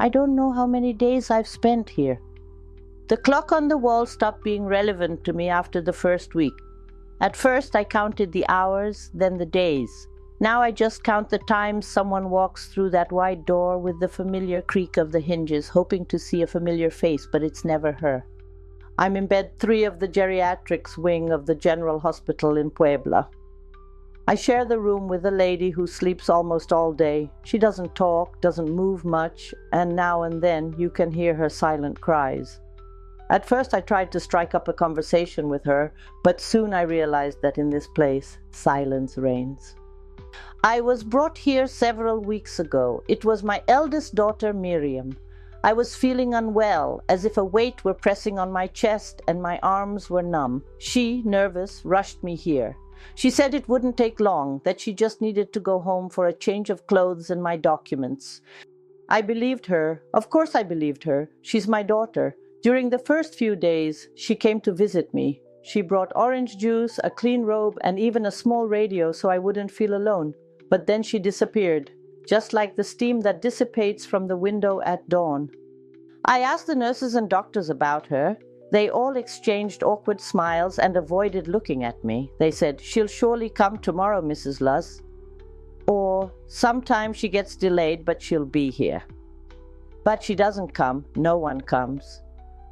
I don't know how many days I've spent here. The clock on the wall stopped being relevant to me after the first week. At first, I counted the hours, then the days. Now I just count the times someone walks through that wide door with the familiar creak of the hinges, hoping to see a familiar face, but it's never her. I'm in bed 3 of the geriatrics wing of the General Hospital in Puebla. I share the room with a lady who sleeps almost all day. She doesn't talk, doesn't move much, and now and then you can hear her silent cries. At first I tried to strike up a conversation with her, but soon I realized that in this place, silence reigns. I was brought here several weeks ago. It was my eldest daughter, Miriam. I was feeling unwell, as if a weight were pressing on my chest and my arms were numb. She, nervous, rushed me here. She said it wouldn't take long, that she just needed to go home for a change of clothes and my documents. I believed her. Of course I believed her. She's my daughter. During the first few days, she came to visit me. She brought orange juice, a clean robe, and even a small radio so I wouldn't feel alone. But then she disappeared, just like the steam that dissipates from the window at dawn. I asked the nurses and doctors about her. They all exchanged awkward smiles and avoided looking at me. They said, "She'll surely come tomorrow, Mrs. Luz." Or, "Sometimes she gets delayed, but she'll be here." But she doesn't come. No one comes.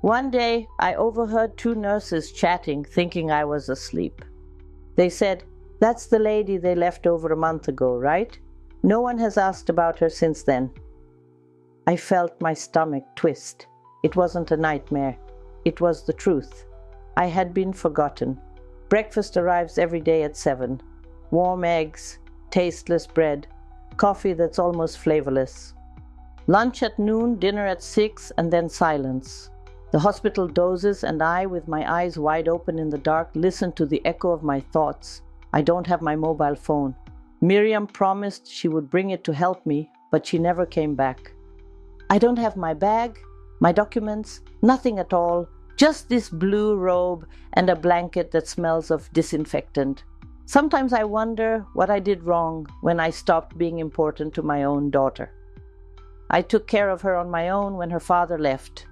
One day, I overheard 2 nurses chatting, thinking I was asleep. They said, "That's the lady they left over a month ago, right? No one has asked about her since then." I felt my stomach twist. It wasn't a nightmare. It was the truth. I had been forgotten. Breakfast arrives every day at 7. Warm eggs, tasteless bread, coffee that's almost flavorless. Lunch at noon, dinner at 6, and then silence. The hospital dozes, and I, with my eyes wide open in the dark, listen to the echo of my thoughts. I don't have my mobile phone. Miriam promised she would bring it to help me, but she never came back. I don't have my bag, my documents, nothing at all, just this blue robe and a blanket that smells of disinfectant. Sometimes I wonder what I did wrong when I stopped being important to my own daughter. I took care of her on my own when her father left.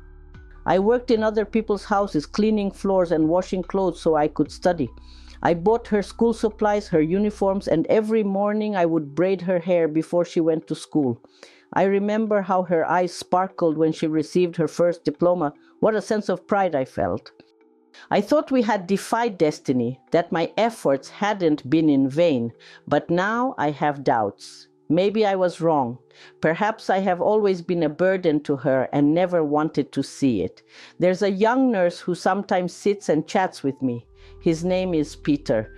I worked in other people's houses, cleaning floors and washing clothes so I could study. I bought her school supplies, her uniforms, and every morning I would braid her hair before she went to school. I remember how her eyes sparkled when she received her first diploma. What a sense of pride I felt. I thought we had defied destiny, that my efforts hadn't been in vain, but now I have doubts. Maybe I was wrong. Perhaps I have always been a burden to her and never wanted to see it. There's a young nurse who sometimes sits and chats with me. His name is Peter.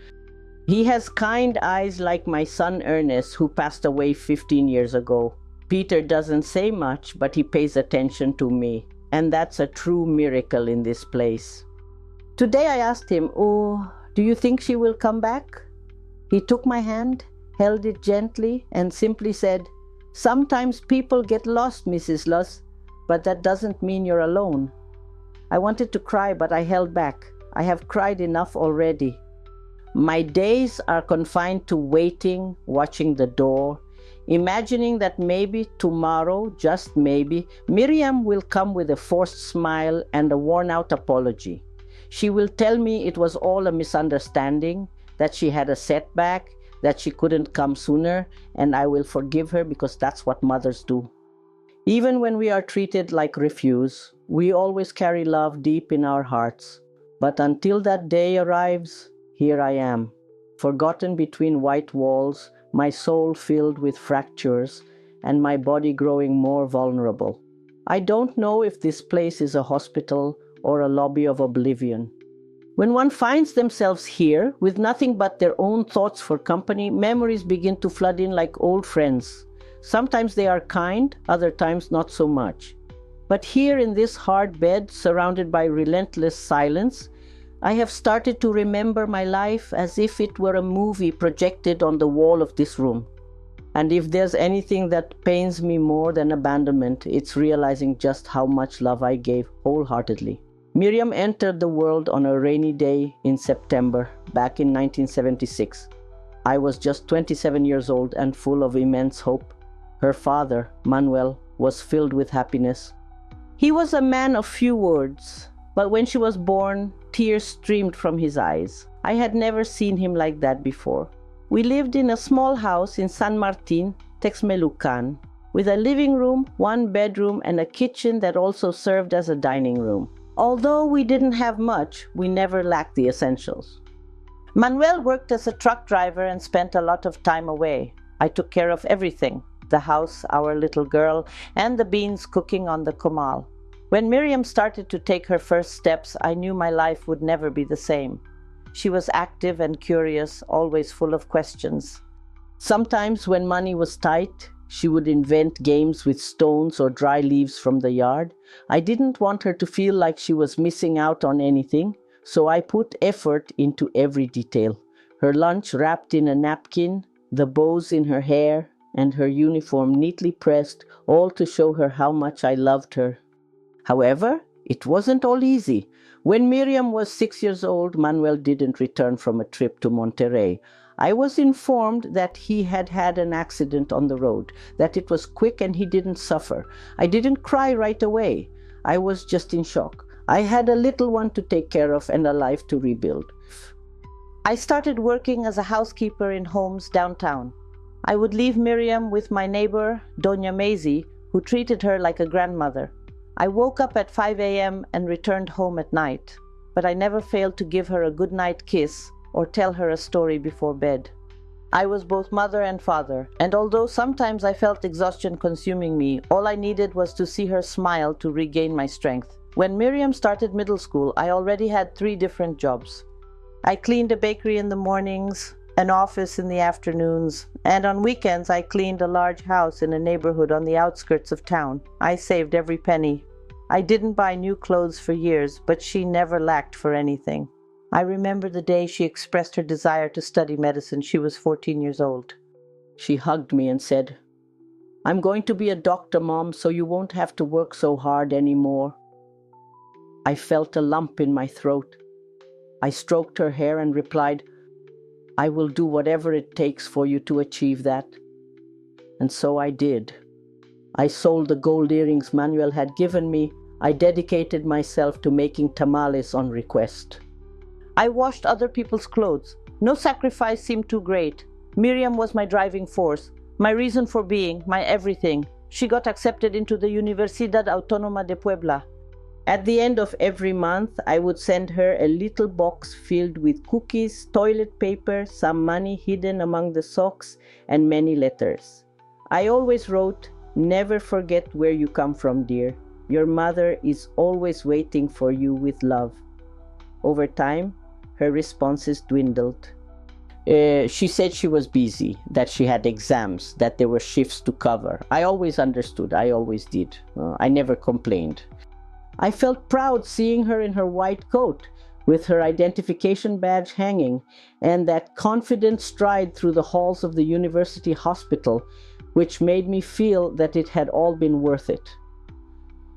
He has kind eyes like my son Ernest, who passed away 15 years ago. Peter doesn't say much, but he pays attention to me, and that's a true miracle in this place. Today I asked him, "Oh, do you think she will come back?" He took my hand, held it gently, and simply said, "Sometimes people get lost, Mrs. Luz, but that doesn't mean you're alone." I wanted to cry, but I held back. I have cried enough already. My days are confined to waiting, watching the door, imagining that maybe tomorrow, just maybe, Miriam will come with a forced smile and a worn-out apology. She will tell me it was all a misunderstanding, that she had a setback, that she couldn't come sooner, and I will forgive her because that's what mothers do. Even when we are treated like refuse, we always carry love deep in our hearts. But until that day arrives, here I am, forgotten between white walls, my soul filled with fractures, and my body growing more vulnerable. I don't know if this place is a hospital or a lobby of oblivion. When one finds themselves here, with nothing but their own thoughts for company, memories begin to flood in like old friends. Sometimes they are kind, other times not so much. But here in this hard bed, surrounded by relentless silence, I have started to remember my life as if it were a movie projected on the wall of this room. And if there's anything that pains me more than abandonment, it's realizing just how much love I gave wholeheartedly. Miriam entered the world on a rainy day in September, back in 1976. I was just 27 years old and full of immense hope. Her father, Manuel, was filled with happiness. He was a man of few words, but when she was born, tears streamed from his eyes. I had never seen him like that before. We lived in a small house in San Martin, Texmelucan, with a living room, one bedroom, and a kitchen that also served as a dining room. Although we didn't have much, we never lacked the essentials. Manuel worked as a truck driver and spent a lot of time away. I took care of everything: the house, our little girl, and the beans cooking on the comal. When Miriam started to take her first steps, I knew my life would never be the same. She was active and curious, always full of questions. Sometimes when money was tight, she would invent games with stones or dry leaves from the yard. I didn't want her to feel like she was missing out on anything, so I put effort into every detail. Her lunch wrapped in a napkin, the bows in her hair, and her uniform neatly pressed, all to show her how much I loved her. However, it wasn't all easy. When Miriam was 6 years old, Manuel didn't return from a trip to Monterrey. I was informed that he had had an accident on the road, that it was quick and he didn't suffer. I didn't cry right away. I was just in shock. I had a little one to take care of and a life to rebuild. I started working as a housekeeper in homes downtown. I would leave Miriam with my neighbor, Doña Maisie, who treated her like a grandmother. I woke up at 5 a.m. and returned home at night, but I never failed to give her a goodnight kiss or tell her a story before bed. I was both mother and father, and although sometimes I felt exhaustion consuming me, all I needed was to see her smile to regain my strength. When Miriam started middle school, I already had 3 different jobs. I cleaned a bakery in the mornings, an office in the afternoons, and on weekends I cleaned a large house in a neighborhood on the outskirts of town. I saved every penny. I didn't buy new clothes for years, but she never lacked for anything. I remember the day she expressed her desire to study medicine. She was 14 years old. She hugged me and said, "I'm going to be a doctor, Mom, so you won't have to work so hard anymore." I felt a lump in my throat. I stroked her hair and replied, "I will do whatever it takes for you to achieve that." And so I did. I sold the gold earrings Manuel had given me. I dedicated myself to making tamales on request. I washed other people's clothes. No sacrifice seemed too great. Miriam was my driving force, my reason for being, my everything. She got accepted into the Universidad Autónoma de Puebla. At the end of every month, I would send her a little box filled with cookies, toilet paper, some money hidden among the socks, and many letters. I always wrote, "Never forget where you come from, dear. Your mother is always waiting for you with love." Over time, her responses dwindled. She said she was busy, that she had exams, that there were shifts to cover. I always understood. I always did. I never complained. I felt proud seeing her in her white coat, with her identification badge hanging, and that confident stride through the halls of the university hospital, which made me feel that it had all been worth it.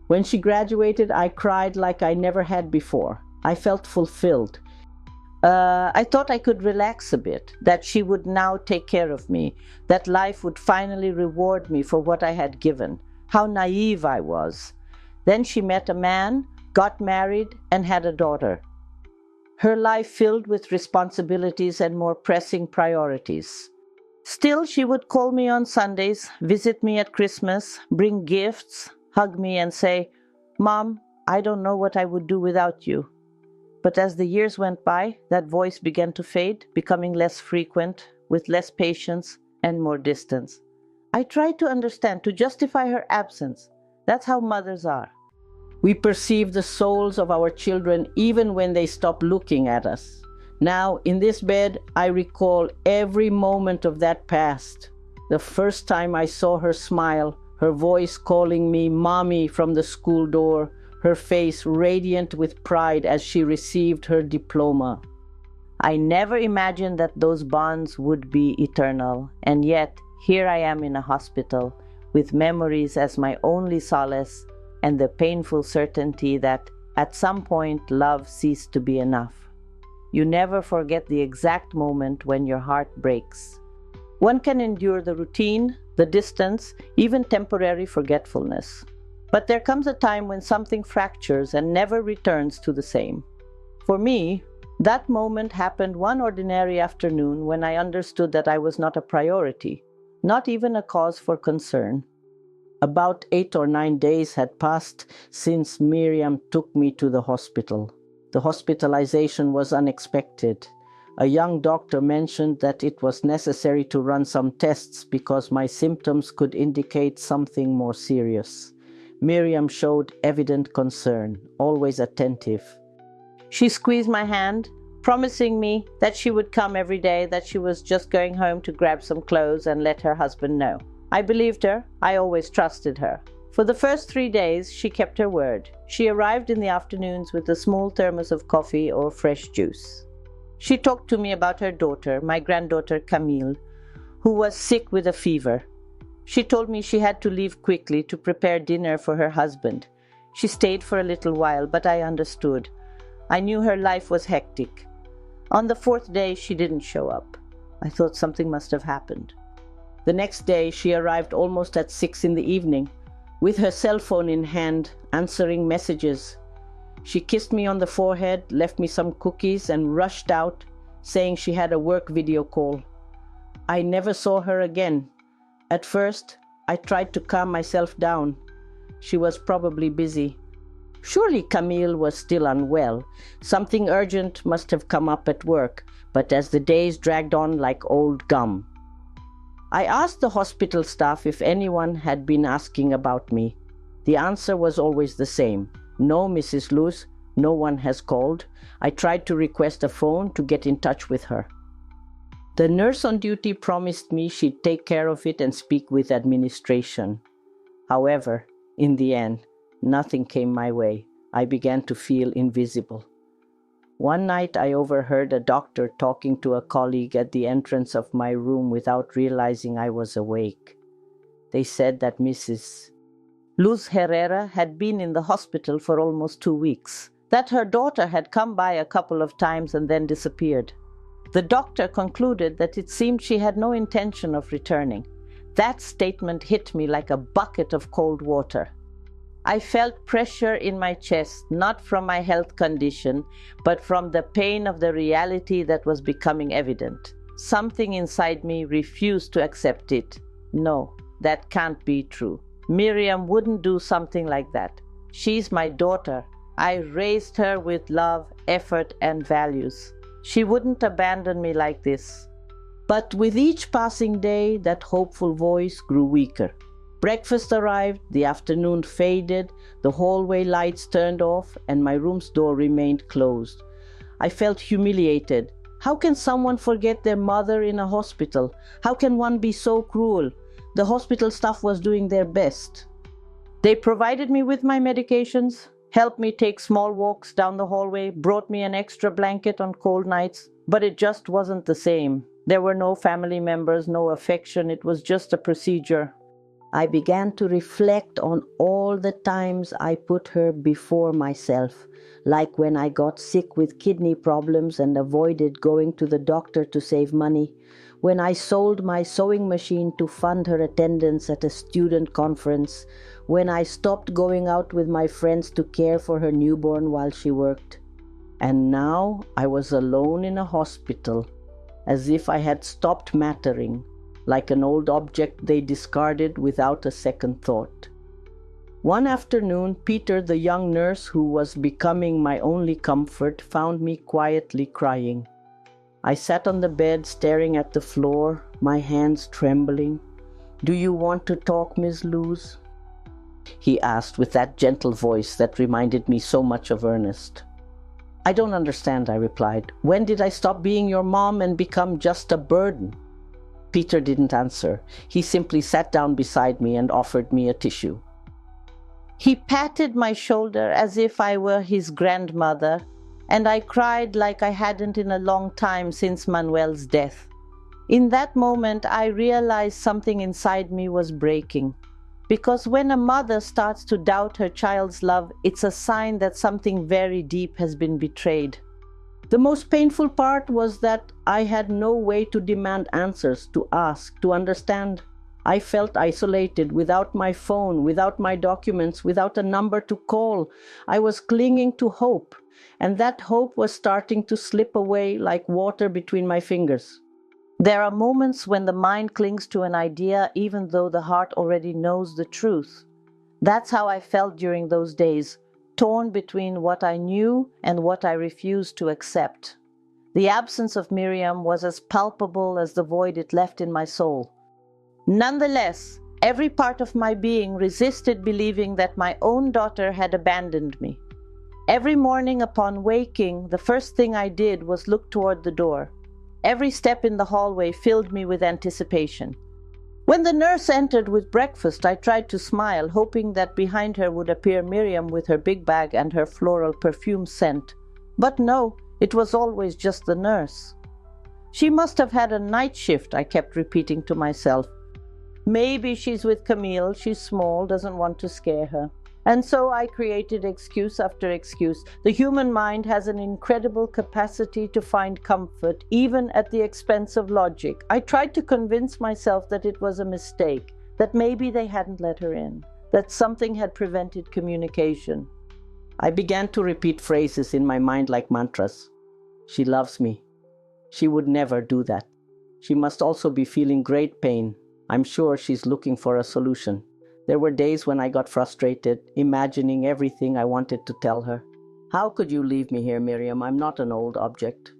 When she graduated, I cried like I never had before. I felt fulfilled. I thought I could relax a bit, that she would now take care of me, that life would finally reward me for what I had given. How naive I was. Then she met a man, got married, and had a daughter. Her life filled with responsibilities and more pressing priorities. Still, she would call me on Sundays, visit me at Christmas, bring gifts, hug me and say, "Mom, I don't know what I would do without you." But as the years went by, that voice began to fade, becoming less frequent, with less patience and more distance. I tried to understand, to justify her absence. That's how mothers are. We perceive the souls of our children even when they stop looking at us. Now, in this bed, I recall every moment of that past. The first time I saw her smile, her voice calling me Mommy from the school door, her face radiant with pride as she received her diploma. I never imagined that those bonds would be eternal, and yet here I am in a hospital, with memories as my only solace, and the painful certainty that at some point love ceased to be enough. You never forget the exact moment when your heart breaks. One can endure the routine, the distance, even temporary forgetfulness. But there comes a time when something fractures and never returns to the same. For me, that moment happened one ordinary afternoon when I understood that I was not a priority, not even a cause for concern. About 8 or 9 days had passed since Miriam took me to the hospital. The hospitalization was unexpected. A young doctor mentioned that it was necessary to run some tests because my symptoms could indicate something more serious. Miriam showed evident concern, always attentive. She squeezed my hand, promising me that she would come every day, that she was just going home to grab some clothes and let her husband know. I believed her. I always trusted her. For the first 3 days, she kept her word. She arrived in the afternoons with a small thermos of coffee or fresh juice. She talked to me about her daughter, my granddaughter Camille, who was sick with a fever. She told me she had to leave quickly to prepare dinner for her husband. She stayed for a little while, but I understood. I knew her life was hectic. On the 4th day, she didn't show up. I thought something must have happened. The next day, she arrived almost at 6 in the evening, with her cell phone in hand, answering messages. She kissed me on the forehead, left me some cookies, and rushed out, saying she had a work video call. I never saw her again. At first, I tried to calm myself down. She was probably busy. Surely Camille was still unwell. Something urgent must have come up at work, but as the days dragged on like old gum. I asked the hospital staff if anyone had been asking about me. The answer was always the same. No, Mrs. Luz, no one has called. I tried to request a phone to get in touch with her. The nurse on duty promised me she'd take care of it and speak with administration. However, in the end, nothing came my way. I began to feel invisible. One night I overheard a doctor talking to a colleague at the entrance of my room without realizing I was awake. They said that Mrs. Luz Herrera had been in the hospital for almost 2 weeks, that her daughter had come by a couple of times and then disappeared. The doctor concluded that it seemed she had no intention of returning. That statement hit me like a bucket of cold water. I felt pressure in my chest, not from my health condition, but from the pain of the reality that was becoming evident. Something inside me refused to accept it. No, that can't be true. Miriam wouldn't do something like that. She's my daughter. I raised her with love, effort, and values. She wouldn't abandon me like this. But with each passing day, that hopeful voice grew weaker. Breakfast arrived, the afternoon faded, the hallway lights turned off, and my room's door remained closed. I felt humiliated. How can someone forget their mother in a hospital? How can one be so cruel? The hospital staff was doing their best. They provided me with my medications, helped me take small walks down the hallway, brought me an extra blanket on cold nights, but it just wasn't the same. There were no family members, no affection. It was just a procedure. I began to reflect on all the times I put her before myself, like when I got sick with kidney problems and avoided going to the doctor to save money, when I sold my sewing machine to fund her attendance at a student conference, when I stopped going out with my friends to care for her newborn while she worked. And now I was alone in a hospital, as if I had stopped mattering, like an old object they discarded without a second thought. One afternoon, Peter, the young nurse who was becoming my only comfort, found me quietly crying. I sat on the bed staring at the floor, my hands trembling. "Do you want to talk, Miss Luz?" he asked with that gentle voice that reminded me so much of Ernest. "I don't understand," I replied. "When did I stop being your mom and become just a burden?" Peter didn't answer. He simply sat down beside me and offered me a tissue. He patted my shoulder as if I were his grandmother, and I cried like I hadn't in a long time since Manuel's death. In that moment, I realized something inside me was breaking. Because when a mother starts to doubt her child's love, it's a sign that something very deep has been betrayed. The most painful part was that I had no way to demand answers, to ask, to understand. I felt isolated, without my phone, without my documents, without a number to call. I was clinging to hope, and that hope was starting to slip away like water between my fingers. There are moments when the mind clings to an idea even though the heart already knows the truth. That's how I felt during those days, torn between what I knew and what I refused to accept. The absence of Miriam was as palpable as the void it left in my soul. Nonetheless, every part of my being resisted believing that my own daughter had abandoned me. Every morning upon waking, the first thing I did was look toward the door. Every step in the hallway filled me with anticipation. When the nurse entered with breakfast, I tried to smile, hoping that behind her would appear Miriam with her big bag and her floral perfume scent. But no, it was always just the nurse. She must have had a night shift, I kept repeating to myself. Maybe she's with Camille, she's small, doesn't want to scare her. And so I created excuse after excuse. The human mind has an incredible capacity to find comfort, even at the expense of logic. I tried to convince myself that it was a mistake, that maybe they hadn't let her in, that something had prevented communication. I began to repeat phrases in my mind like mantras. She loves me. She would never do that. She must also be feeling great pain. I'm sure she's looking for a solution. There were days when I got frustrated, imagining everything I wanted to tell her. How could you leave me here, Miriam? I'm not an old object.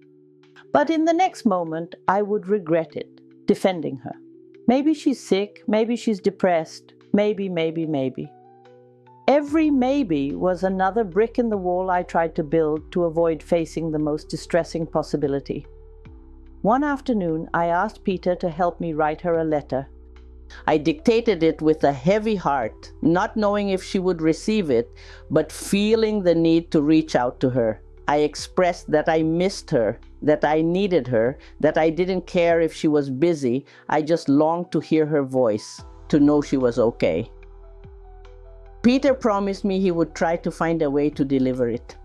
But in the next moment, I would regret it, defending her. Maybe she's sick, maybe she's depressed, maybe. Every maybe was another brick in the wall I tried to build to avoid facing the most distressing possibility. One afternoon, I asked Peter to help me write her a letter. I dictated it with a heavy heart, not knowing if she would receive it, but feeling the need to reach out to her. I expressed that I missed her, that I needed her, that I didn't care if she was busy. I just longed to hear her voice, to know she was okay. Peter promised me he would try to find a way to deliver it.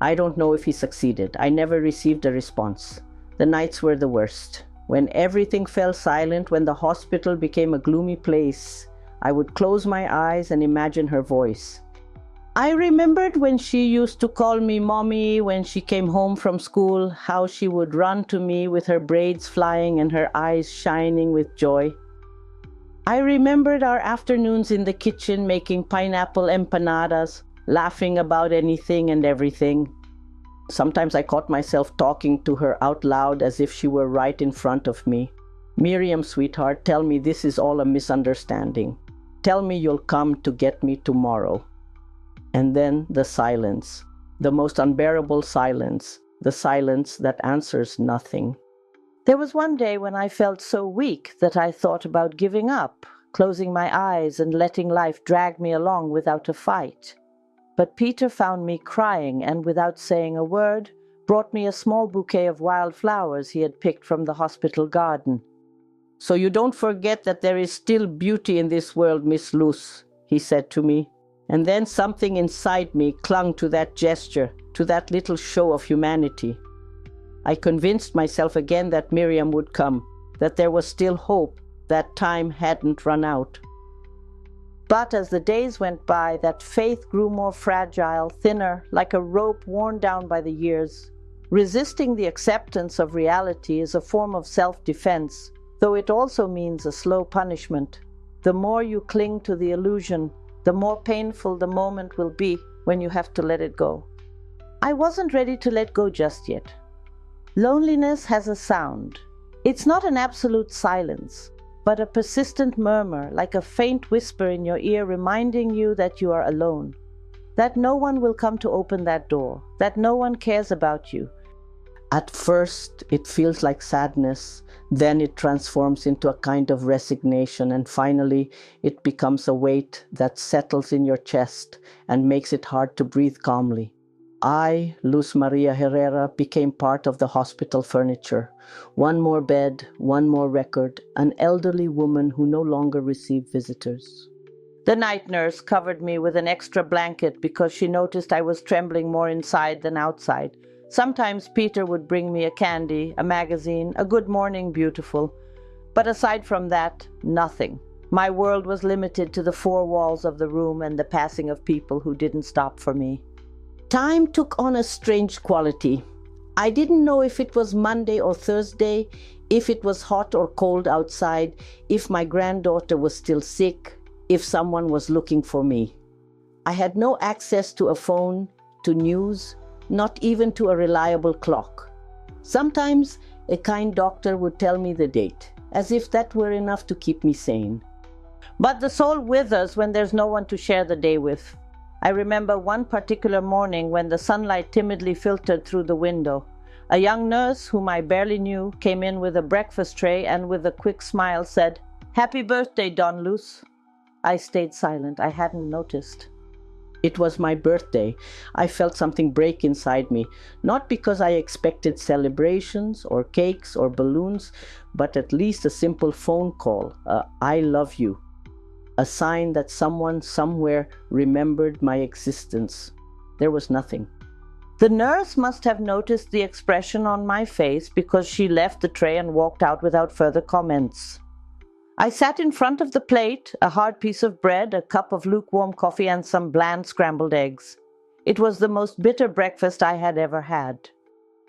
I don't know if he succeeded. I never received a response. The nights were the worst. When everything fell silent, when the hospital became a gloomy place, I would close my eyes and imagine her voice. I remembered when she used to call me mommy when she came home from school, how she would run to me with her braids flying and her eyes shining with joy. I remembered our afternoons in the kitchen making pineapple empanadas, laughing about anything and everything. Sometimes I caught myself talking to her out loud as if she were right in front of me. Miriam, sweetheart, tell me this is all a misunderstanding. Tell me you'll come to get me tomorrow. And then the silence, the most unbearable silence, the silence that answers nothing. There was one day when I felt so weak that I thought about giving up, closing my eyes and letting life drag me along without a fight. But Peter found me crying and, without saying a word, brought me a small bouquet of wild flowers he had picked from the hospital garden. "So you don't forget that there is still beauty in this world, Miss Luz," he said to me. And then something inside me clung to that gesture, to that little show of humanity. I convinced myself again that Miriam would come, that there was still hope, that time hadn't run out. But as the days went by, that faith grew more fragile, thinner, like a rope worn down by the years. Resisting the acceptance of reality is a form of self-defense, though it also means a slow punishment. The more you cling to the illusion, the more painful the moment will be when you have to let it go. I wasn't ready to let go just yet. Loneliness has a sound. It's not an absolute silence, but a persistent murmur, like a faint whisper in your ear reminding you that you are alone, that no one will come to open that door, that no one cares about you. At first, it feels like sadness, then it transforms into a kind of resignation, and finally, it becomes a weight that settles in your chest and makes it hard to breathe calmly. I, Luz María Herrera, became part of the hospital furniture. One more bed, one more record, an elderly woman who no longer received visitors. The night nurse covered me with an extra blanket because she noticed I was trembling more inside than outside. Sometimes Peter would bring me a candy, a magazine, a good morning beautiful. But aside from that, nothing. My world was limited to the four walls of the room and the passing of people who didn't stop for me. Time took on a strange quality. I didn't know if it was Monday or Thursday, if it was hot or cold outside, if my granddaughter was still sick, if someone was looking for me. I had no access to a phone, to news, not even to a reliable clock. Sometimes a kind doctor would tell me the date, as if that were enough to keep me sane. But the soul withers when there's no one to share the day with. I remember one particular morning when the sunlight timidly filtered through the window. A young nurse, whom I barely knew, came in with a breakfast tray and with a quick smile said, "Happy birthday, Don Luz." I stayed silent. I hadn't noticed. It was my birthday. I felt something break inside me, not because I expected celebrations or cakes or balloons, but at least a simple phone call, "I love you." A sign that someone somewhere remembered my existence. There was nothing. The nurse must have noticed the expression on my face because she left the tray and walked out without further comments. I sat in front of the plate, a hard piece of bread, a cup of lukewarm coffee, and some bland scrambled eggs. It was the most bitter breakfast I had ever had.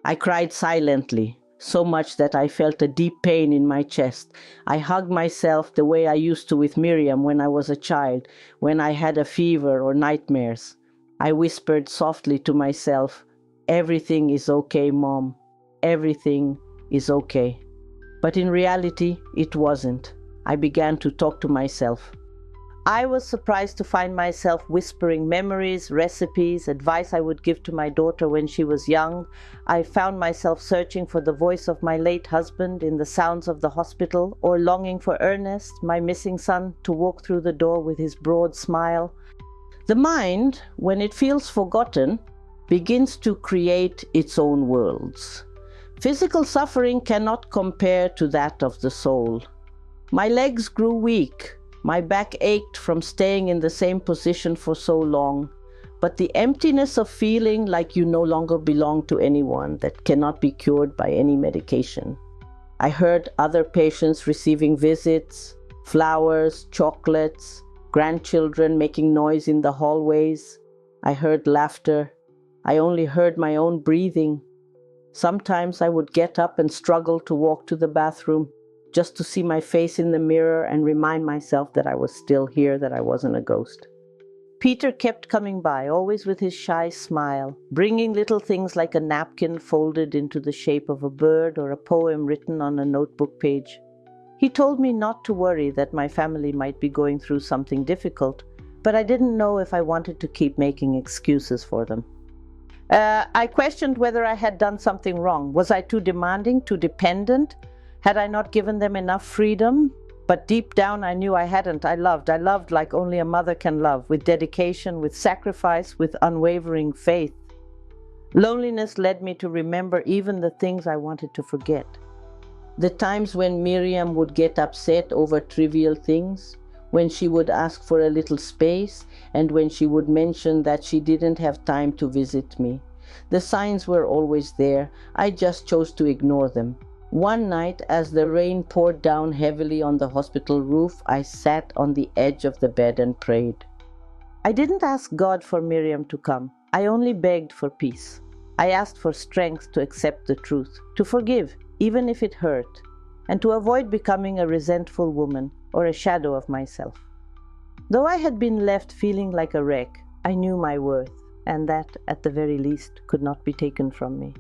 I cried silently, so much that I felt a deep pain in my chest. I hugged myself the way I used to with Miriam when I was a child, when I had a fever or nightmares. I whispered softly to myself, "Everything is okay, Mom. Everything is okay." But in reality, it wasn't. I began to talk to myself. I was surprised to find myself whispering memories, recipes, advice I would give to my daughter when she was young. I found myself searching for the voice of my late husband in the sounds of the hospital, or longing for Ernest, my missing son, to walk through the door with his broad smile. The mind, when it feels forgotten, begins to create its own worlds. Physical suffering cannot compare to that of the soul. My legs grew weak. My back ached from staying in the same position for so long. But the emptiness of feeling like you no longer belong to anyone, that cannot be cured by any medication. I heard other patients receiving visits, flowers, chocolates, grandchildren making noise in the hallways. I heard laughter. I only heard my own breathing. Sometimes I would get up and struggle to walk to the bathroom, just to see my face in the mirror and remind myself that I was still here, that I wasn't a ghost. Peter kept coming by, always with his shy smile, bringing little things like a napkin folded into the shape of a bird or a poem written on a notebook page. He told me not to worry, that my family might be going through something difficult, but I didn't know if I wanted to keep making excuses for them. I questioned whether I had done something wrong. Was I too demanding, too dependent? Had I not given them enough freedom? But deep down I knew I hadn't. I loved like only a mother can love, with dedication, with sacrifice, with unwavering faith. Loneliness led me to remember even the things I wanted to forget. The times when Miriam would get upset over trivial things, when she would ask for a little space, and when she would mention that she didn't have time to visit me. The signs were always there. I just chose to ignore them. One night, as the rain poured down heavily on the hospital roof, I sat on the edge of the bed and prayed. I didn't ask God for Miriam to come. I only begged for peace. I asked for strength to accept the truth, to forgive, even if it hurt, and to avoid becoming a resentful woman or a shadow of myself. Though I had been left feeling like a wreck, I knew my worth, and that, at the very least, could not be taken from me.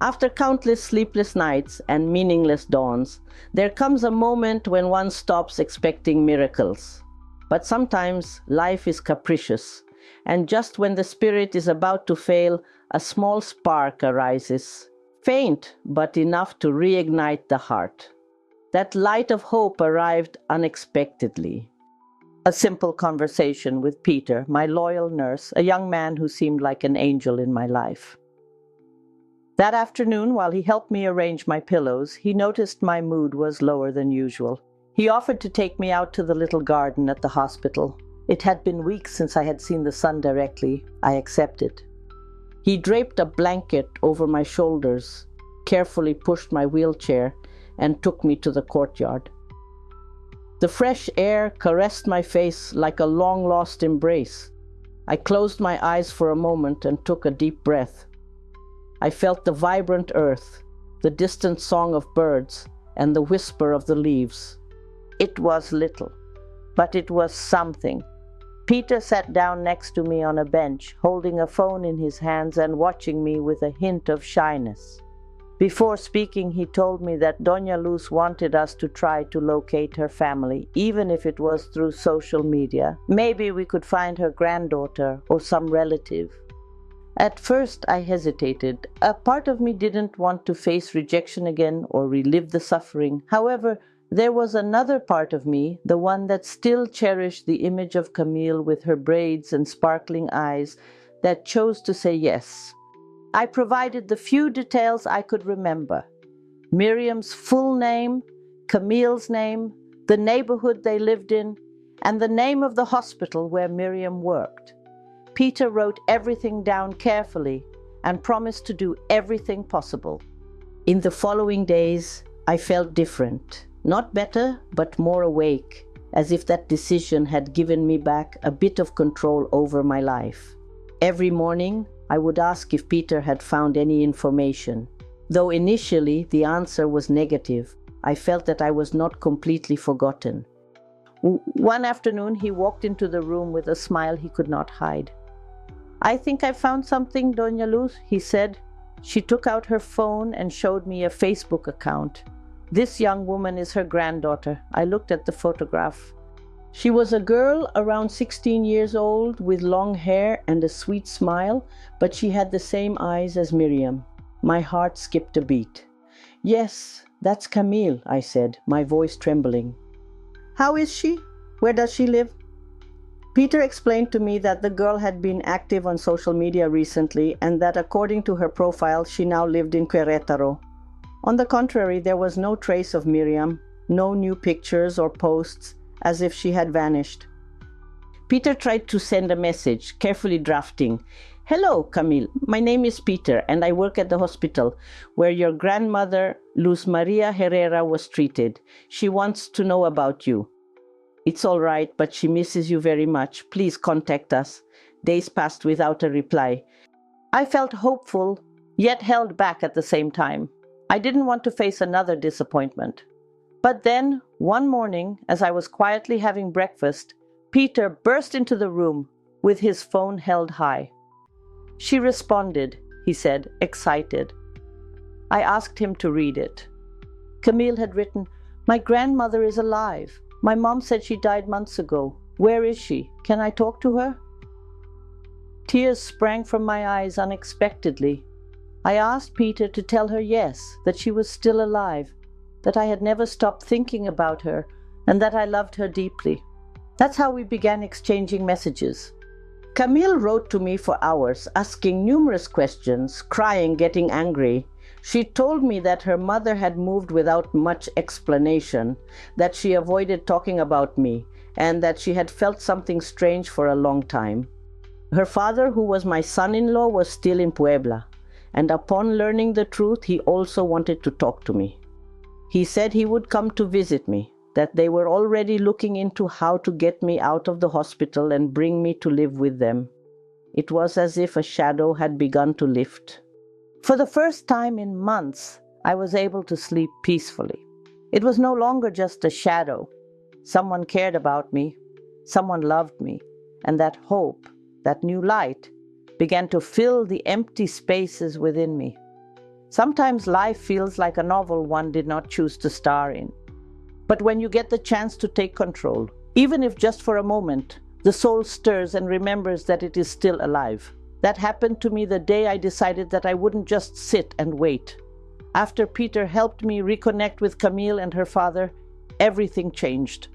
After countless sleepless nights and meaningless dawns, there comes a moment when one stops expecting miracles. But sometimes life is capricious, and just when the spirit is about to fail, a small spark arises, faint but enough to reignite the heart. That light of hope arrived unexpectedly. A simple conversation with Peter, my loyal nurse, a young man who seemed like an angel in my life. That afternoon, while he helped me arrange my pillows, he noticed my mood was lower than usual. He offered to take me out to the little garden at the hospital. It had been weeks since I had seen the sun directly. I accepted. He draped a blanket over my shoulders, carefully pushed my wheelchair, and took me to the courtyard. The fresh air caressed my face like a long-lost embrace. I closed my eyes for a moment and took a deep breath. I felt the vibrant earth, the distant song of birds, and the whisper of the leaves. It was little, but it was something. Peter sat down next to me on a bench, holding a phone in his hands and watching me with a hint of shyness. Before speaking, he told me that Doña Luz wanted us to try to locate her family, even if it was through social media. Maybe we could find her granddaughter or some relative. At first, I hesitated. A part of me didn't want to face rejection again or relive the suffering. However, there was another part of me, the one that still cherished the image of Camille with her braids and sparkling eyes, that chose to say yes. I provided the few details I could remember. Miriam's full name, Camille's name, the neighborhood they lived in, and the name of the hospital where Miriam worked. Peter wrote everything down carefully and promised to do everything possible. In the following days, I felt different. Not better, but more awake, as if that decision had given me back a bit of control over my life. Every morning, I would ask if Peter had found any information. Though initially the answer was negative, I felt that I was not completely forgotten. One afternoon, he walked into the room with a smile he could not hide. "I think I found something, Doña Luz," he said. She took out her phone and showed me a Facebook account. "This young woman is her granddaughter." I looked at the photograph. She was a girl around 16 years old with long hair and a sweet smile, but she had the same eyes as Miriam. My heart skipped a beat. "Yes, that's Camille," I said, my voice trembling. "How is she? Where does she live?" Peter explained to me that the girl had been active on social media recently and that according to her profile, she now lived in Querétaro. On the contrary, there was no trace of Miriam, no new pictures or posts, as if she had vanished. Peter tried to send a message, carefully drafting. "Hello, Camille. My name is Peter, and I work at the hospital where your grandmother, Luz María Herrera, was treated. She wants to know about you. It's all right, but she misses you very much. Please contact us." Days passed without a reply. I felt hopeful, yet held back at the same time. I didn't want to face another disappointment. But then, one morning, as I was quietly having breakfast, Peter burst into the room with his phone held high. "She responded," he said, excited. I asked him to read it. Camille had written, "My grandmother is alive. My mom said she died months ago. Where is she? Can I talk to her?" Tears sprang from my eyes unexpectedly. I asked Peter to tell her yes, that she was still alive, that I had never stopped thinking about her, and that I loved her deeply. That's how we began exchanging messages. Camille wrote to me for hours, asking numerous questions, crying, getting angry. She told me that her mother had moved without much explanation, that she avoided talking about me, and that she had felt something strange for a long time. Her father, who was my son-in-law, was still in Puebla, and upon learning the truth, he also wanted to talk to me. He said he would come to visit me, that they were already looking into how to get me out of the hospital and bring me to live with them. It was as if a shadow had begun to lift. For the first time in months, I was able to sleep peacefully. It was no longer just a shadow. Someone cared about me, someone loved me, and that hope, that new light, began to fill the empty spaces within me. Sometimes life feels like a novel one did not choose to star in. But when you get the chance to take control, even if just for a moment, the soul stirs and remembers that it is still alive. That happened to me the day I decided that I wouldn't just sit and wait. After Peter helped me reconnect with Camille and her father, everything changed.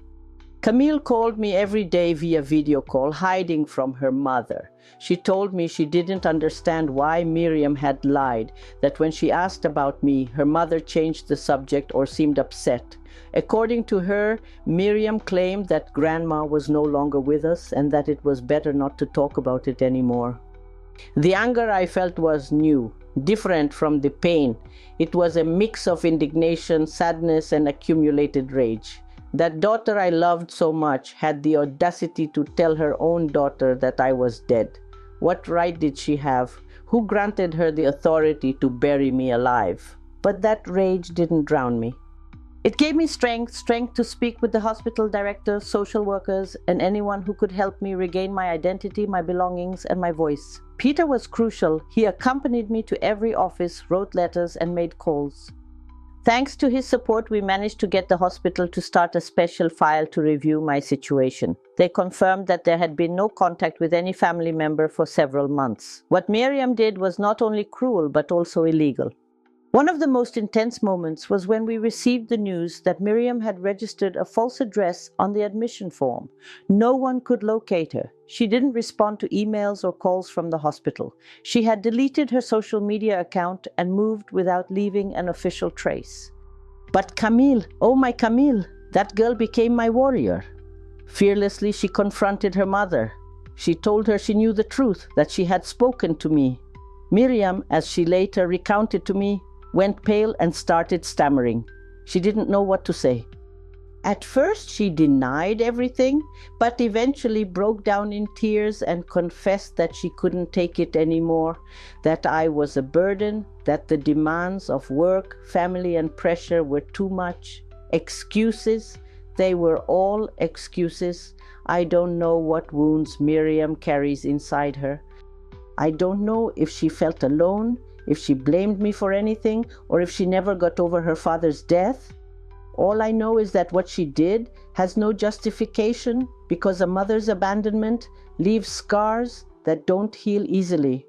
Camille called me every day via video call, hiding from her mother. She told me she didn't understand why Miriam had lied, that when she asked about me, her mother changed the subject or seemed upset. According to her, Miriam claimed that Grandma was no longer with us and that it was better not to talk about it anymore. The anger I felt was new, different from the pain. It was a mix of indignation, sadness, and accumulated rage. That daughter I loved so much had the audacity to tell her own daughter that I was dead. What right did she have? Who granted her the authority to bury me alive? But that rage didn't drown me. It gave me strength to speak with the hospital directors, social workers, and anyone who could help me regain my identity, my belongings, and my voice. Peter was crucial. He accompanied me to every office, wrote letters, and made calls. Thanks to his support, we managed to get the hospital to start a special file to review my situation. They confirmed that there had been no contact with any family member for several months. What Miriam did was not only cruel, but also illegal. One of the most intense moments was when we received the news that Miriam had registered a false address on the admission form. No one could locate her. She didn't respond to emails or calls from the hospital. She had deleted her social media account and moved without leaving an official trace. But Camille, oh my Camille, that girl became my warrior. Fearlessly, she confronted her mother. She told her she knew the truth, that she had spoken to me. Miriam, as she later recounted to me, went pale and started stammering. She didn't know what to say. At first, she denied everything, but eventually broke down in tears and confessed that she couldn't take it anymore, that I was a burden, that the demands of work, family, and pressure were too much. Excuses. They were all excuses. I don't know what wounds Miriam carries inside her. I don't know if she felt alone, if she blamed me for anything, or if she never got over her father's death. All I know is that what she did has no justification, because a mother's abandonment leaves scars that don't heal easily.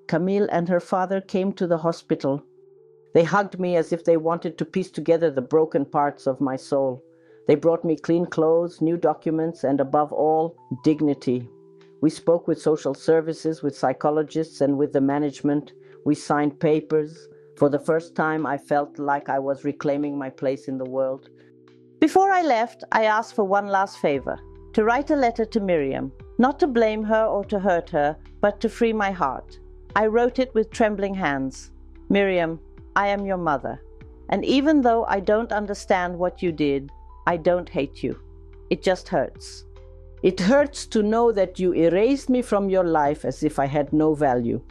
Camille and her father came to the hospital. They hugged me as if they wanted to piece together the broken parts of my soul. They brought me clean clothes, new documents, and above all, dignity. We spoke with social services, with psychologists, and with the management. We signed papers. For the first time, I felt like I was reclaiming my place in the world. Before I left, I asked for one last favor, to write a letter to Miriam, not to blame her or to hurt her, but to free my heart. I wrote it with trembling hands. Miriam, I am your mother, and even though I don't understand what you did, I don't hate you. It just hurts. It hurts to know that you erased me from your life as if I had no value.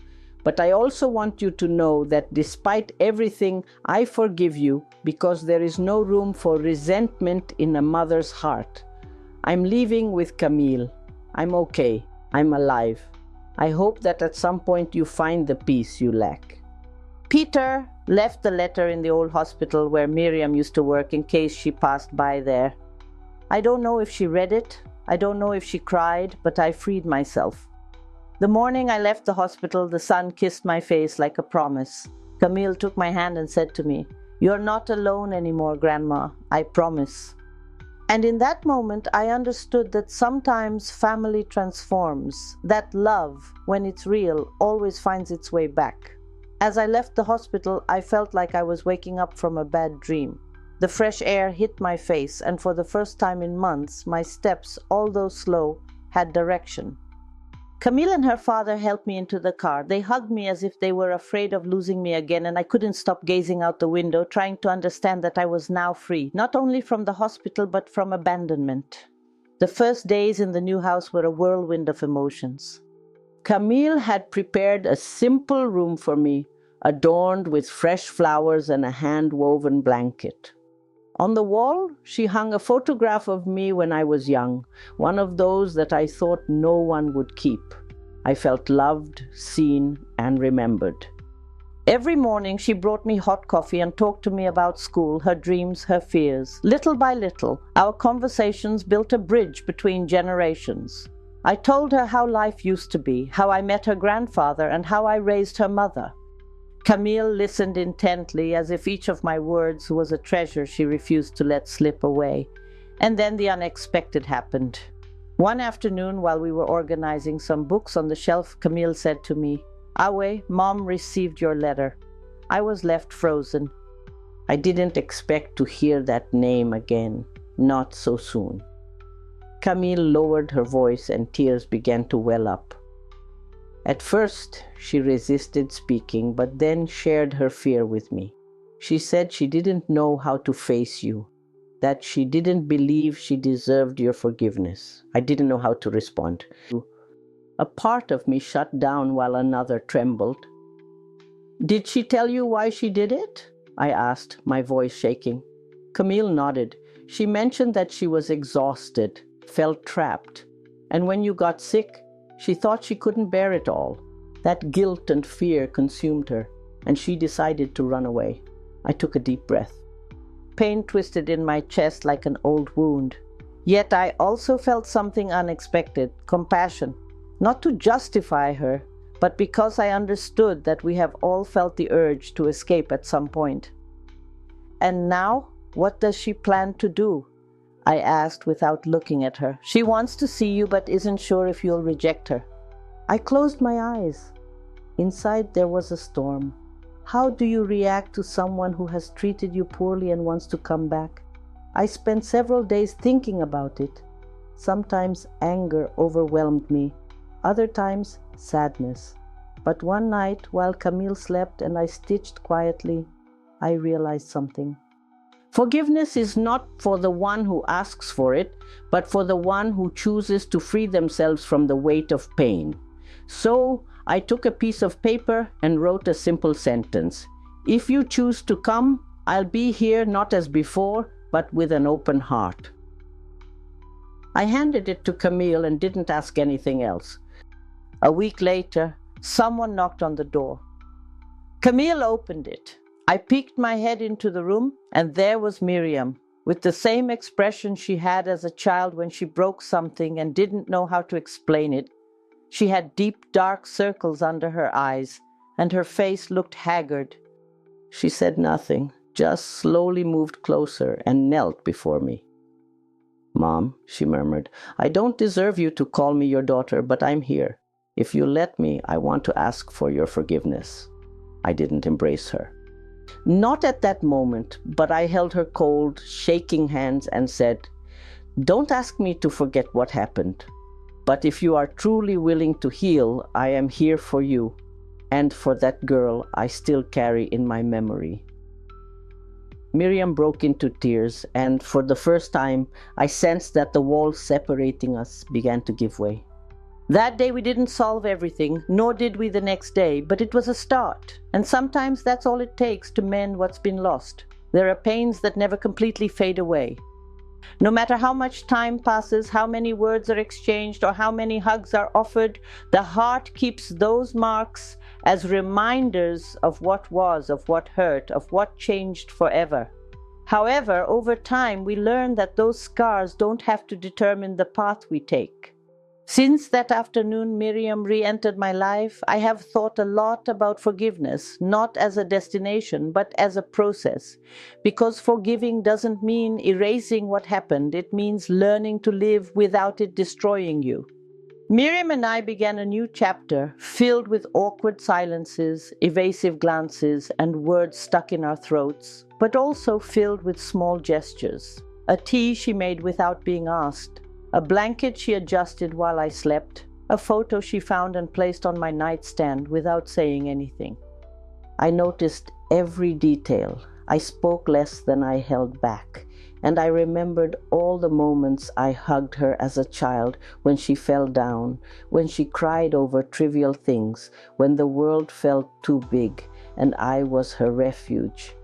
But I also want you to know that despite everything, I forgive you, because there is no room for resentment in a mother's heart. I'm leaving with Camille. I'm okay. I'm alive. I hope that at some point you find the peace you lack. Peter left the letter in the old hospital where Miriam used to work in case she passed by there. I don't know if she read it. I don't know if she cried, but I freed myself. The morning I left the hospital, the sun kissed my face like a promise. Camille took my hand and said to me, "You're not alone anymore, Grandma, I promise." And in that moment, I understood that sometimes family transforms, that love, when it's real, always finds its way back. As I left the hospital, I felt like I was waking up from a bad dream. The fresh air hit my face, and for the first time in months, my steps, although slow, had direction. Camille and her father helped me into the car. They hugged me as if they were afraid of losing me again, and I couldn't stop gazing out the window, trying to understand that I was now free, not only from the hospital, but from abandonment. The first days in the new house were a whirlwind of emotions. Camille had prepared a simple room for me, adorned with fresh flowers and a hand-woven blanket. On the wall, she hung a photograph of me when I was young, one of those that I thought no one would keep. I felt loved, seen, and remembered. Every morning, she brought me hot coffee and talked to me about school, her dreams, her fears. Little by little, our conversations built a bridge between generations. I told her how life used to be, how I met her grandfather, and how I raised her mother. Camille listened intently, as if each of my words was a treasure she refused to let slip away. And then the unexpected happened. One afternoon, while we were organizing some books on the shelf, Camille said to me, "Awe, Mom received your letter." I was left frozen. I didn't expect to hear that name again, not so soon. Camille lowered her voice and tears began to well up. At first, she resisted speaking, but then shared her fear with me. She said she didn't know how to face you, that she didn't believe she deserved your forgiveness. I didn't know how to respond. A part of me shut down while another trembled. "Did she tell you why she did it?" I asked, my voice shaking. Camille nodded. She mentioned that she was exhausted, felt trapped, and when you got sick, she thought she couldn't bear it all. That guilt and fear consumed her, and she decided to run away. I took a deep breath. Pain twisted in my chest like an old wound. Yet I also felt something unexpected, compassion. Not to justify her, but because I understood that we have all felt the urge to escape at some point. "And now, what does she plan to do?" I asked without looking at her. "She wants to see you but isn't sure if you'll reject her." I closed my eyes. Inside there was a storm. How do you react to someone who has treated you poorly and wants to come back? I spent several days thinking about it. Sometimes anger overwhelmed me, other times sadness. But one night, while Camille slept and I stitched quietly, I realized something. Forgiveness is not for the one who asks for it, but for the one who chooses to free themselves from the weight of pain. So I took a piece of paper and wrote a simple sentence. "If you choose to come, I'll be here not as before, but with an open heart." I handed it to Camille and didn't ask anything else. A week later, someone knocked on the door. Camille opened it. I peeked my head into the room, and there was Miriam, with the same expression she had as a child when she broke something and didn't know how to explain it. She had deep, dark circles under her eyes, and her face looked haggard. She said nothing, just slowly moved closer and knelt before me. "Mom," she murmured, "I don't deserve you to call me your daughter, but I'm here. If you let me, I want to ask for your forgiveness." I didn't embrace her. Not at that moment, but I held her cold, shaking hands and said, "Don't ask me to forget what happened. But if you are truly willing to heal, I am here for you, and for that girl I still carry in my memory." Miriam broke into tears, and for the first time, I sensed that the walls separating us began to give way. That day we didn't solve everything, nor did we the next day, but it was a start, and sometimes that's all it takes to mend what's been lost. There are pains that never completely fade away. No matter how much time passes, how many words are exchanged, or how many hugs are offered, the heart keeps those marks as reminders of what was, of what hurt, of what changed forever. However, over time, we learn that those scars don't have to determine the path we take. Since that afternoon Miriam re-entered my life, I have thought a lot about forgiveness, not as a destination, but as a process. Because forgiving doesn't mean erasing what happened, it means learning to live without it destroying you. Miriam and I began a new chapter, filled with awkward silences, evasive glances, and words stuck in our throats, but also filled with small gestures. A tea she made without being asked. A blanket she adjusted while I slept, a photo she found and placed on my nightstand without saying anything. I noticed every detail. I spoke less than I held back, and I remembered all the moments I hugged her as a child, when she fell down, when she cried over trivial things, when the world felt too big, and I was her refuge.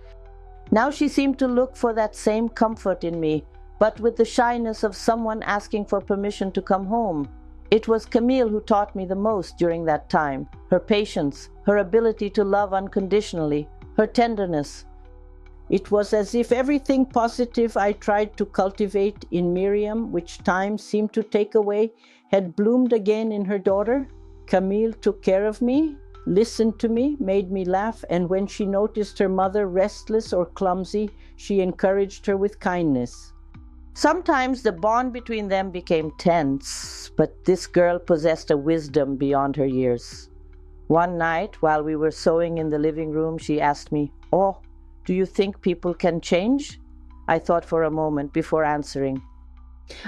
Now she seemed to look for that same comfort in me, but with the shyness of someone asking for permission to come home. It was Camille who taught me the most during that time. Her patience, her ability to love unconditionally, her tenderness. It was as if everything positive I tried to cultivate in Miriam, which time seemed to take away, had bloomed again in her daughter. Camille took care of me, listened to me, made me laugh, and when she noticed her mother restless or clumsy, she encouraged her with kindness. Sometimes the bond between them became tense, but this girl possessed a wisdom beyond her years. One night, while we were sewing in the living room, she asked me, "Oh, do you think people can change?" I thought for a moment before answering.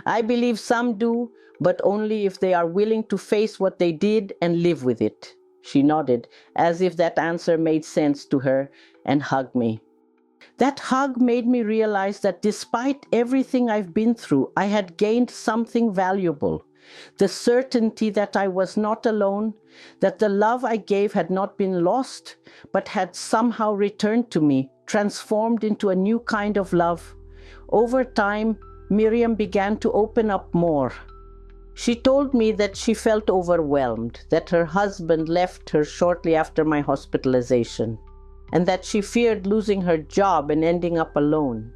I believe some do, but only if they are willing to face what they did and live with it. She nodded, as if that answer made sense to her, and hugged me. That hug made me realize that despite everything I've been through, I had gained something valuable. The certainty that I was not alone, that the love I gave had not been lost, but had somehow returned to me, transformed into a new kind of love. Over time, Miriam began to open up more. She told me that she felt overwhelmed, that her husband left her shortly after my hospitalization, and that she feared losing her job and ending up alone.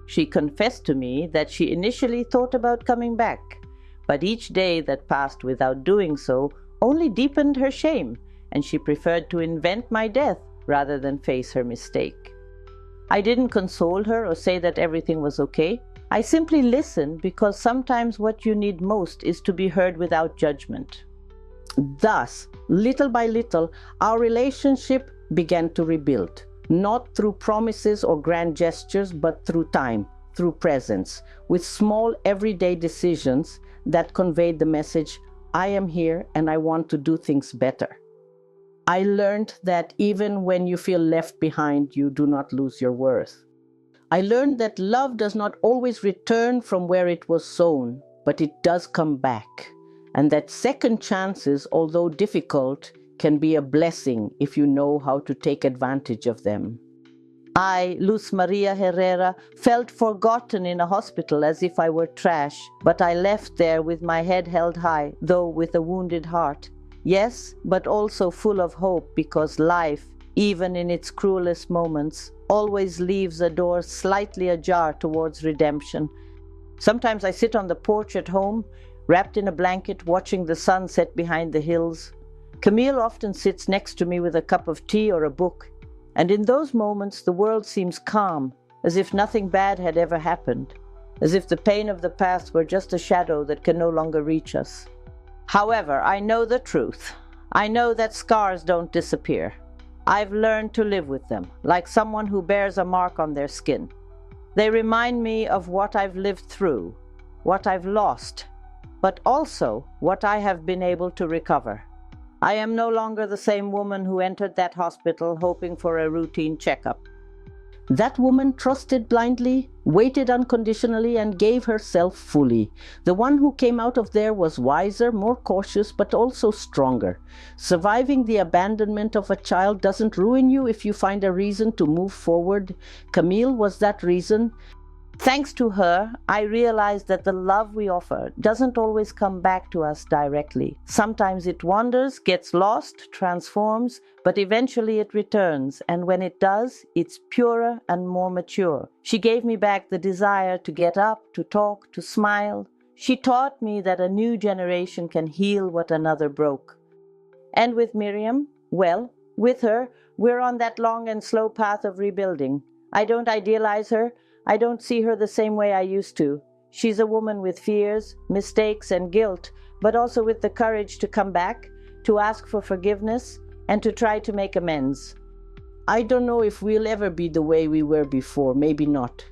She confessed to me that she initially thought about coming back, but each day that passed without doing so only deepened her shame, and she preferred to invent my death rather than face her mistake. I didn't console her or say that everything was okay. I simply listened because sometimes what you need most is to be heard without judgment. Thus, little by little, our relationship began to rebuild, not through promises or grand gestures, but through time, through presence, with small everyday decisions that conveyed the message, I am here and I want to do things better. I learned that even when you feel left behind, you do not lose your worth. I learned that love does not always return from where it was sown, but it does come back, and that second chances, although difficult, can be a blessing if you know how to take advantage of them. I, Luz María Herrera, felt forgotten in a hospital as if I were trash, but I left there with my head held high, though with a wounded heart. Yes, but also full of hope, because life, even in its cruelest moments, always leaves a door slightly ajar towards redemption. Sometimes I sit on the porch at home, wrapped in a blanket, watching the sun set behind the hills. Camille often sits next to me with a cup of tea or a book, and in those moments the world seems calm, as if nothing bad had ever happened, as if the pain of the past were just a shadow that can no longer reach us. However, I know the truth. I know that scars don't disappear. I've learned to live with them, like someone who bears a mark on their skin. They remind me of what I've lived through, what I've lost, but also what I have been able to recover. I am no longer the same woman who entered that hospital hoping for a routine checkup. That woman trusted blindly, waited unconditionally, and gave herself fully. The one who came out of there was wiser, more cautious, but also stronger. Surviving the abandonment of a child doesn't ruin you if you find a reason to move forward. Camille was that reason. Thanks to her, I realized that the love we offer doesn't always come back to us directly. Sometimes it wanders, gets lost, transforms, but eventually it returns, and when it does, it's purer and more mature. She gave me back the desire to get up, to talk, to smile. She taught me that a new generation can heal what another broke. And with Miriam, well, with her, we're on that long and slow path of rebuilding. I don't idealize her. I don't see her the same way I used to. She's a woman with fears, mistakes, and guilt, but also with the courage to come back, to ask for forgiveness, and to try to make amends. I don't know if we'll ever be the way we were before, maybe not.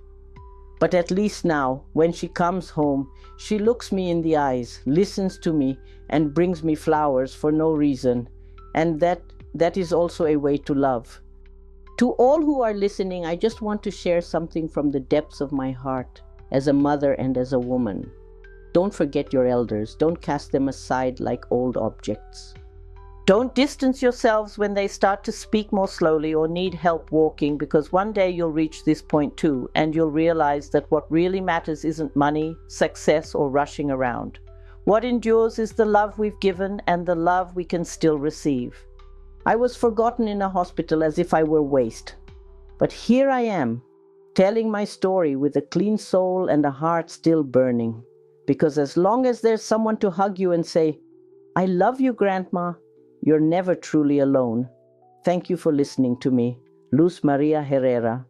But at least now, when she comes home, she looks me in the eyes, listens to me, and brings me flowers for no reason. And that is also a way to love. To all who are listening, I just want to share something from the depths of my heart, as a mother and as a woman. Don't forget your elders. Don't cast them aside like old objects. Don't distance yourselves when they start to speak more slowly or need help walking, because one day you'll reach this point too, and you'll realize that what really matters isn't money, success, or rushing around. What endures is the love we've given and the love we can still receive. I was forgotten in a hospital as if I were waste. But here I am, telling my story with a clean soul and a heart still burning. Because as long as there's someone to hug you and say, I love you, Grandma, you're never truly alone. Thank you for listening to me. Luz María Herrera.